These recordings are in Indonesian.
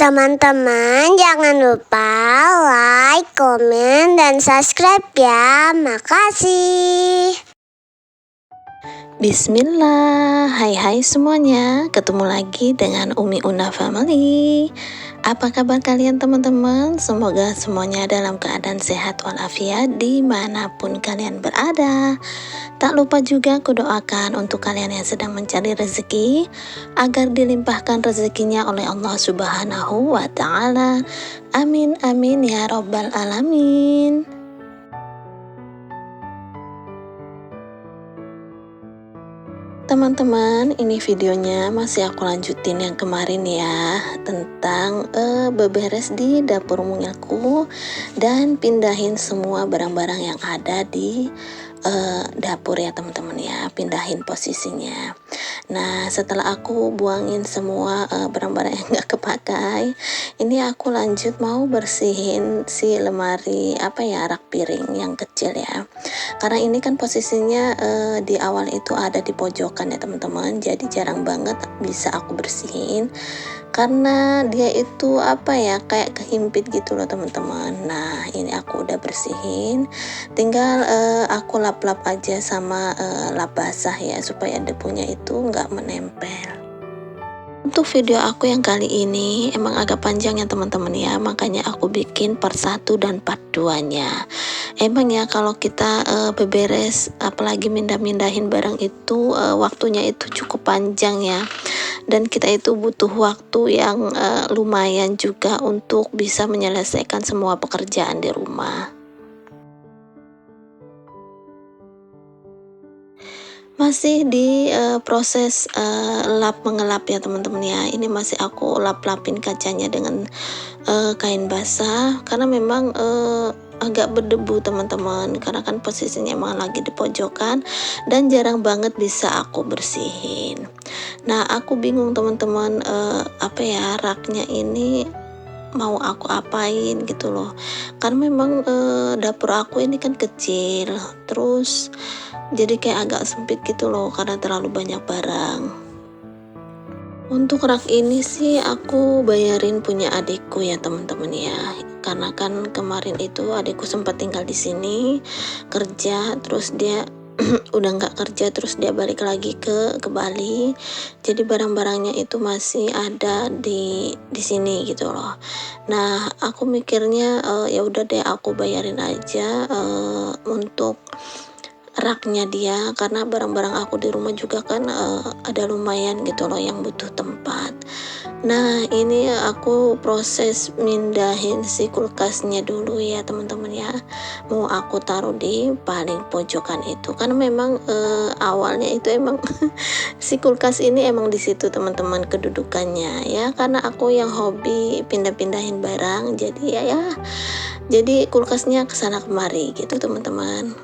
Teman-teman jangan lupa like, komen, dan subscribe ya. Makasih. Bismillah, hai semuanya, ketemu lagi dengan Umi Una Family. Apa kabar kalian teman-teman? Semoga semuanya dalam keadaan sehat walafiat dimanapun kalian berada. Tak lupa juga aku doakan untuk kalian yang sedang mencari rezeki, agar dilimpahkan rezekinya oleh Allah Subhanahu wa Ta'ala. Amin amin ya Rabbal Alamin. Teman-teman, ini videonya masih aku lanjutin yang kemarin ya, tentang beberes di dapur mungilku dan pindahin semua barang-barang yang ada di dapur ya teman-teman ya, pindahin posisinya. Nah, setelah aku buangin semua barang-barang yang gak kepakai, ini aku lanjut mau bersihin si lemari rak piring yang kecil ya. Karena ini kan posisinya di awal itu ada di pojokan ya teman-teman, jadi jarang banget bisa aku bersihin karena dia itu kayak kehimpit gitu loh teman-teman. Nah, ini aku udah bersihin, tinggal aku lap-lap aja sama lap basah ya, supaya debunya itu nggak menempel. Untuk video aku yang kali ini emang agak panjang ya teman-teman ya, makanya aku bikin part 1 dan part 2 nya. Emang ya kalau kita beberes apalagi mindah-mindahin barang itu waktunya itu cukup panjang ya, dan kita itu butuh waktu yang lumayan juga untuk bisa menyelesaikan semua pekerjaan di rumah. Masih di proses lap mengelap ya teman-teman ya. Ini masih aku lap-lapin kacanya dengan kain basah karena memang agak berdebu teman-teman, karena kan posisinya emang lagi di pojokan dan jarang banget bisa aku bersihin. Nah, aku bingung teman-teman, raknya ini mau aku apain gitu loh, karena memang dapur aku ini kan kecil, terus jadi kayak agak sempit gitu loh karena terlalu banyak barang. Untuk rak ini sih aku bayarin punya adikku ya teman-teman ya, karena kan kemarin itu adikku sempat tinggal di sini kerja, terus dia udah nggak kerja, terus dia balik lagi ke Bali, jadi barang-barangnya itu masih ada di sini gitu loh. Nah, aku mikirnya ya udah deh aku bayarin aja untuk raknya dia, karena barang-barang aku di rumah juga kan ada lumayan gitu loh yang butuh tempat. Nah, ini aku proses mindahin si kulkasnya dulu ya teman-teman ya, mau aku taruh di paling pojokan itu, karena memang awalnya itu emang si kulkas ini emang di situ teman-teman kedudukannya ya, karena aku yang hobi pindah-pindahin barang, jadi jadi kulkasnya kesana kemari gitu teman-teman.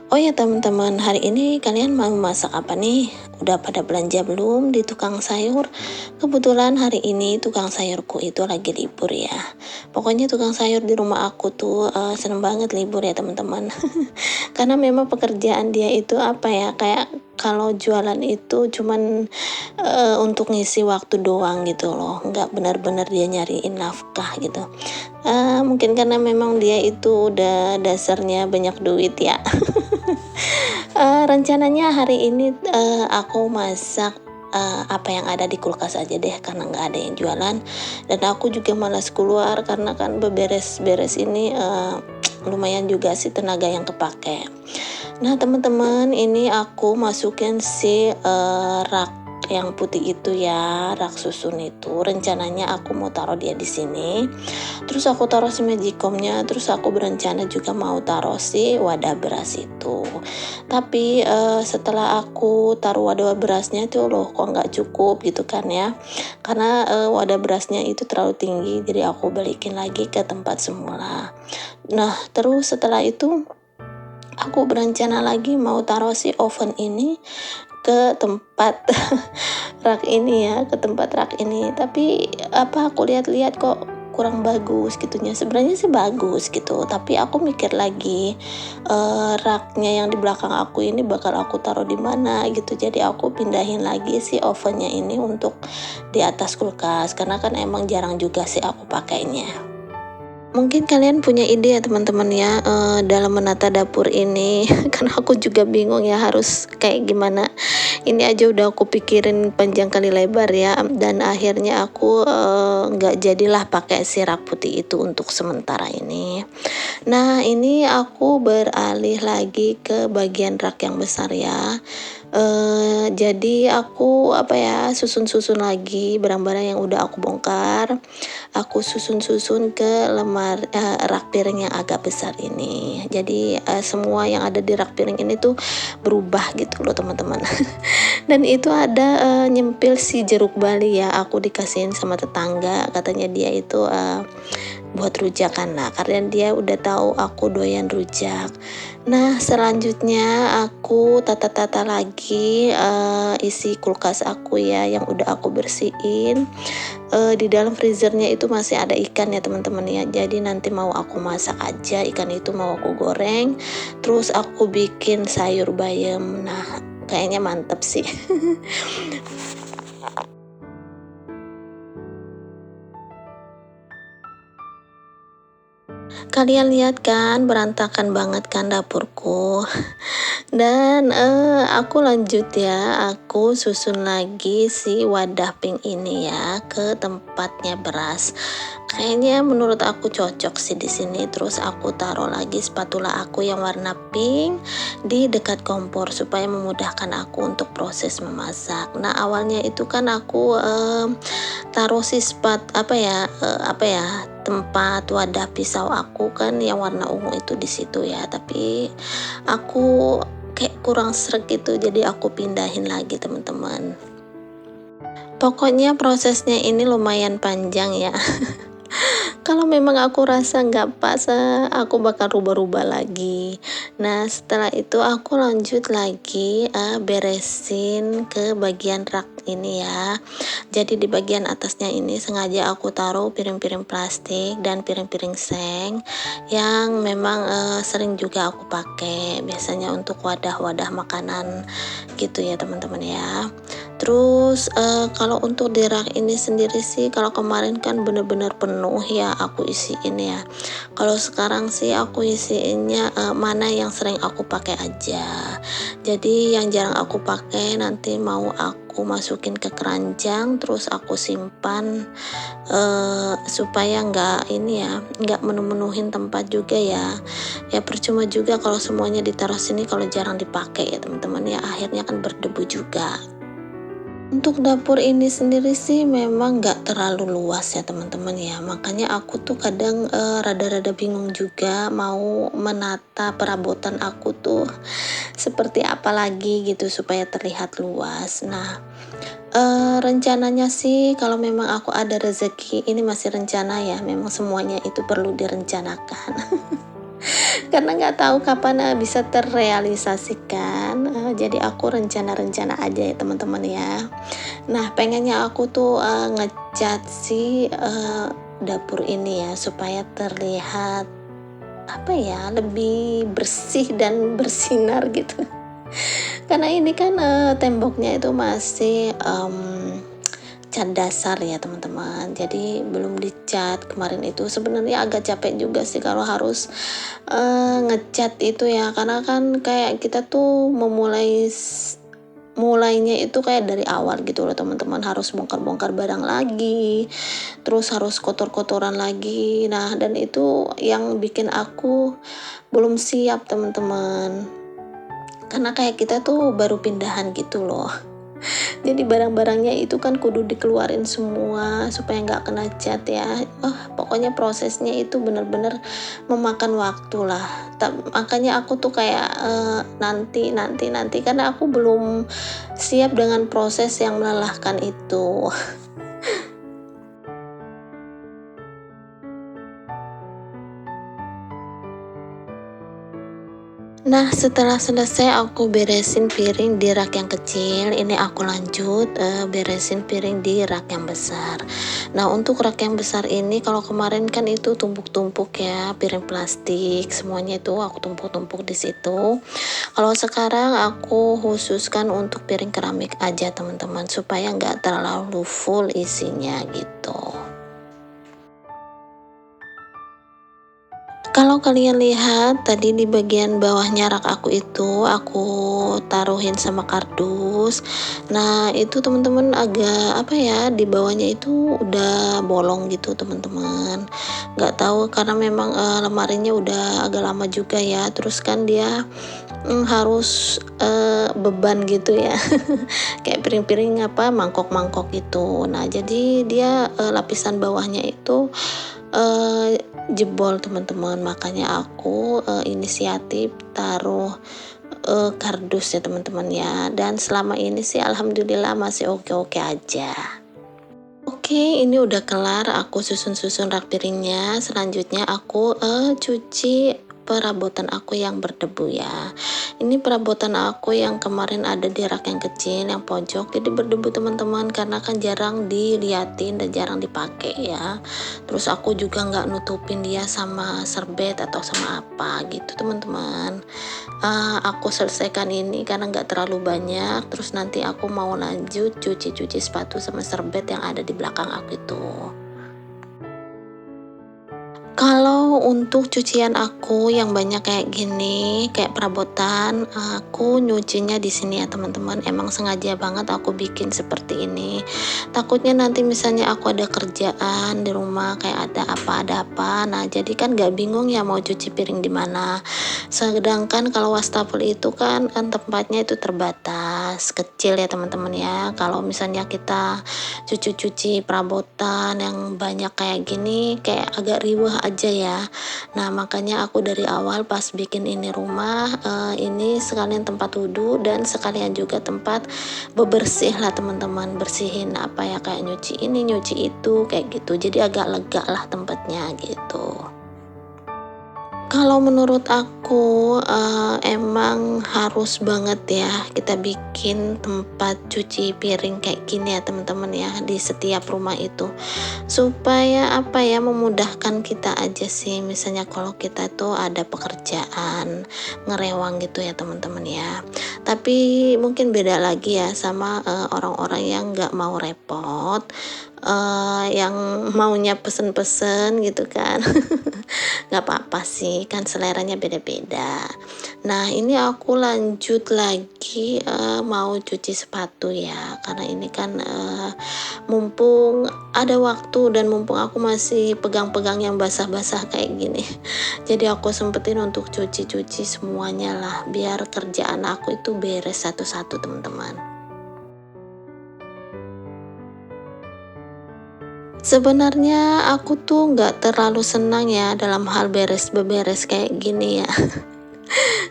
Oh ya teman-teman, hari ini kalian mau masak apa nih? Udah pada belanja belum di tukang sayur? Kebetulan hari ini tukang sayurku itu lagi libur ya. Pokoknya tukang sayur di rumah aku tuh seneng banget libur ya teman-teman. Karena memang pekerjaan dia itu kayak kalau jualan itu cuman untuk ngisi waktu doang gitu loh, nggak benar-benar dia nyariin nafkah gitu. Mungkin karena memang dia itu udah dasarnya banyak duit ya. Rencananya hari ini aku masak apa yang ada di kulkas aja deh, karena nggak ada yang jualan, dan aku juga malas keluar karena kan beberes-beres ini lumayan juga sih tenaga yang kepake. Nah teman-teman, ini aku masukin si rak yang putih itu ya, rak susun itu. Rencananya aku mau taruh dia di sini. Terus aku taruh si magicomnya, terus aku berencana juga mau taruh si wadah beras itu. Tapi setelah aku taruh wadah berasnya itu loh kok nggak cukup gitu kan ya. Karena wadah berasnya itu terlalu tinggi, jadi aku balikin lagi ke tempat semula. Nah, terus setelah itu aku berencana lagi mau taruh si oven ini ke tempat rak ini ya, ke tempat rak ini. Tapi aku lihat-lihat kok kurang bagus gitunya. Sebenarnya sih bagus gitu, tapi aku mikir lagi raknya yang di belakang aku ini bakal aku taruh di mana gitu. Jadi aku pindahin lagi si ovennya ini untuk di atas kulkas, karena kan emang jarang juga sih aku pakainya. Mungkin kalian punya ide ya teman-teman ya, dalam menata dapur ini. Karena aku juga bingung ya harus kayak gimana. Ini aja udah aku pikirin panjang kali lebar ya, dan akhirnya aku nggak jadilah pakai si rak putih itu untuk sementara ini. Nah, ini aku beralih lagi ke bagian rak yang besar ya. Jadi aku susun-susun lagi barang-barang yang udah aku bongkar. Aku susun-susun ke rak piring yang agak besar ini. Jadi semua yang ada di rak piring ini tuh berubah gitu loh teman-teman. Dan itu ada nyempil si jeruk bali ya. Aku dikasihin sama tetangga, katanya dia itu buat rujak kan. Nah, karena dia udah tahu aku doyan rujak. Nah, selanjutnya aku tata-tata lagi isi kulkas aku ya yang udah aku bersihin. Di dalam freezernya itu masih ada ikan ya teman-teman ya. Jadi nanti mau aku masak aja ikan itu, mau aku goreng. Terus aku bikin sayur bayam. Nah, kayaknya mantep sih. Kalian lihat kan, berantakan banget kan dapurku. Dan aku lanjut ya, aku susun lagi si wadah pink ini ya ke tempatnya beras. Kayaknya menurut aku cocok sih di sini. Terus aku taruh lagi spatula aku yang warna pink di dekat kompor supaya memudahkan aku untuk proses memasak. Nah, awalnya itu kan aku taruh si tempat wadah pisau aku kan yang warna ungu itu di situ ya, tapi aku kayak kurang sreg gitu, jadi aku pindahin lagi teman-teman. Pokoknya prosesnya ini lumayan panjang ya. Kalau memang aku rasa nggak pas, aku bakal rubah-rubah lagi. Nah, setelah itu aku lanjut lagi beresin ke bagian rak ini ya. Jadi di bagian atasnya ini sengaja aku taruh piring-piring plastik dan piring-piring seng yang memang sering juga aku pakai. Biasanya untuk wadah-wadah makanan gitu ya teman-teman ya. Terus kalau untuk di rak ini sendiri sih, kalau kemarin kan bener-bener penuh ya aku isiin ya. Kalau sekarang sih aku isiinnya mana yang sering aku pakai aja. Jadi yang jarang aku pakai nanti mau aku masukin ke keranjang, terus aku simpan supaya nggak menuhin tempat juga ya. Ya percuma juga kalau semuanya ditaruh sini kalau jarang dipakai ya teman-teman ya, akhirnya kan berdebu juga. Untuk dapur ini sendiri sih memang nggak terlalu luas ya teman-teman ya, makanya aku tuh kadang rada-rada bingung juga mau menata perabotan aku tuh seperti apa lagi gitu supaya terlihat luas. Nah, rencananya sih kalau memang aku ada rezeki, ini masih rencana ya, memang semuanya itu perlu direncanakan. Karena nggak tahu kapan bisa terrealisasikan, jadi aku rencana-rencana aja ya teman-teman ya. Nah, pengennya aku tuh ngecat si dapur ini ya supaya terlihat lebih bersih dan bersinar gitu. Karena ini kan temboknya itu masih cat dasar ya teman-teman, jadi belum dicat. Kemarin itu sebenarnya agak capek juga sih kalau harus ngecat itu ya, karena kan kayak kita tuh mulainya itu kayak dari awal gitu loh teman-teman, harus bongkar-bongkar barang lagi, terus harus kotor-kotoran lagi. Nah, dan itu yang bikin aku belum siap teman-teman, karena kayak kita tuh baru pindahan gitu loh. Jadi barang-barangnya itu kan kudu dikeluarin semua supaya nggak kena cat ya. Pokoknya prosesnya itu bener-bener memakan waktu lah. Makanya aku tuh kayak nanti karena aku belum siap dengan proses yang melelahkan itu. Nah, setelah selesai aku beresin piring di rak yang kecil, ini aku lanjut beresin piring di rak yang besar. Nah, untuk rak yang besar ini kalau kemarin kan itu tumpuk-tumpuk ya, piring plastik, semuanya itu aku tumpuk-tumpuk di situ. Kalau sekarang aku khususkan untuk piring keramik aja teman-teman, supaya nggak terlalu full isinya gitu. Kalau kalian lihat tadi di bagian bawahnya rak aku itu aku taruhin sama kardus. Nah, itu teman-teman agak apa ya, di bawahnya itu udah bolong gitu teman-teman. Nggak tahu karena memang lemarinya udah agak lama juga ya. Terus kan dia harus beban gitu ya. Kayak piring-piring apa mangkok-mangkok gitu. Nah, jadi dia lapisan bawahnya itu jebol teman-teman, makanya aku inisiatif taruh kardus ya teman-teman ya, dan selama ini sih alhamdulillah masih oke-oke aja. Oke, ini udah kelar aku susun-susun rak piringnya. Selanjutnya aku cuci perabotan aku yang berdebu ya. Ini perabotan aku yang kemarin ada di rak yang kecil yang pojok, jadi berdebu teman-teman karena kan jarang diliatin dan jarang dipakai ya. Terus aku juga nggak nutupin dia sama serbet atau sama apa gitu teman-teman. Aku selesaikan ini karena nggak terlalu banyak, terus nanti aku mau lanjut cuci-cuci sepatu sama serbet yang ada di belakang aku itu. Kalau untuk cucian aku yang banyak kayak gini, kayak perabotan, aku nyucinya di sini ya teman-teman. Emang sengaja banget aku bikin seperti ini. Takutnya nanti misalnya aku ada kerjaan di rumah, kayak ada apa. Nah, jadi kan gak bingung ya mau cuci piring di mana. Sedangkan kalau wastafel itu kan tempatnya itu terbatas, kecil ya teman-teman ya. Kalau misalnya kita cuci-cuci perabotan yang banyak kayak gini, kayak agak riweh aja ya. Nah, makanya aku dari awal pas bikin ini rumah, ini sekalian tempat wudhu dan sekalian juga tempat bebersih lah teman-teman, bersihin apa ya, kayak nyuci ini nyuci itu kayak gitu, jadi agak lega lah tempatnya gitu. Kalau menurut aku emang harus banget ya kita bikin tempat cuci piring kayak gini ya teman-teman ya di setiap rumah itu, supaya apa ya, memudahkan kita aja sih. Misalnya kalau kita tuh ada pekerjaan ngerewang gitu ya teman-teman ya. Tapi mungkin beda lagi ya sama orang-orang yang nggak mau repot, yang maunya pesen-pesen gitu kan. Nggak apa-apa sih, kan seleranya beda-beda. Nah, ini aku lanjut lagi mau cuci sepatu ya, karena ini kan mumpung ada waktu dan mumpung aku masih pegang-pegang yang basah-basah kayak gini. Jadi aku sempetin untuk cuci-cuci semuanya lah, biar kerjaan aku itu beres satu-satu teman-teman. Sebenarnya aku tuh nggak terlalu senang ya dalam hal beres-beberes kayak gini ya.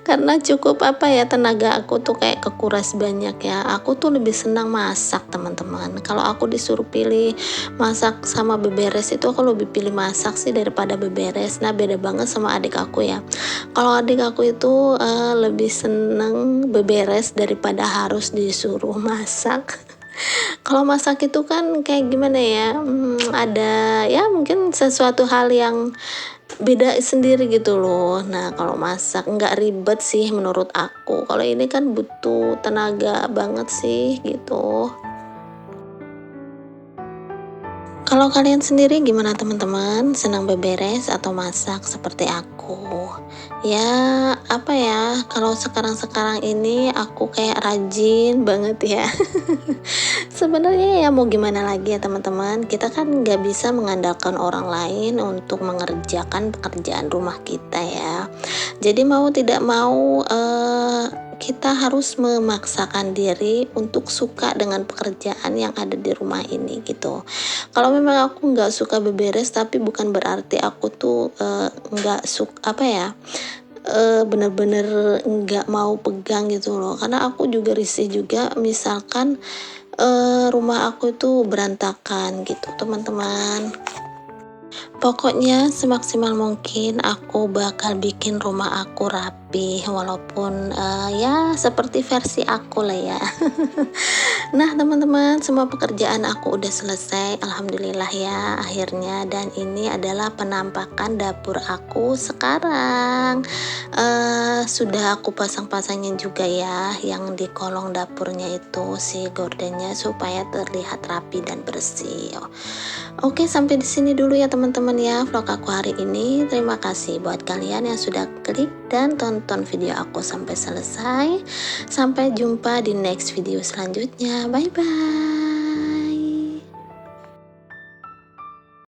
Karena cukup apa ya, tenaga aku tuh kayak kekuras banyak ya. Aku tuh lebih senang masak teman-teman. Kalau aku disuruh pilih masak sama beberes itu, aku lebih pilih masak sih daripada beberes. Nah, beda banget sama adik aku ya. Kalau adik aku itu lebih senang beberes daripada harus disuruh masak. Kalau masak itu kan kayak gimana ya, ada ya mungkin sesuatu hal yang beda sendiri gitu loh. Nah, kalau masak nggak ribet sih menurut aku. Kalau ini kan butuh tenaga banget sih gitu. Kalau kalian sendiri gimana teman-teman? Senang beberes atau masak seperti aku? Ya, apa ya? Kalau sekarang-sekarang ini aku kayak rajin banget ya. Sebenarnya ya mau gimana lagi ya teman-teman, kita kan nggak bisa mengandalkan orang lain untuk mengerjakan pekerjaan rumah kita ya. Jadi mau tidak mau kita harus memaksakan diri untuk suka dengan pekerjaan yang ada di rumah ini gitu. Kalau memang aku nggak suka beberes, tapi bukan berarti aku tuh nggak suka apa ya, bener-bener nggak mau pegang gitu loh. Karena aku juga risih juga misalkan rumah aku itu berantakan gitu teman-teman. Pokoknya semaksimal mungkin aku bakal bikin rumah aku rapi, walaupun ya seperti versi aku lah ya. Nah teman-teman, semua pekerjaan aku udah selesai, alhamdulillah ya akhirnya. Dan ini adalah penampakan dapur aku sekarang. Sudah aku pasang-pasangin juga ya yang di kolong dapurnya itu si gordennya, supaya terlihat rapi dan bersih. Oke, sampai di sini dulu ya teman-teman ya vlog aku hari ini. Terima kasih buat kalian yang sudah klik dan tonton video aku sampai selesai. Sampai jumpa di next video selanjutnya. Bye bye.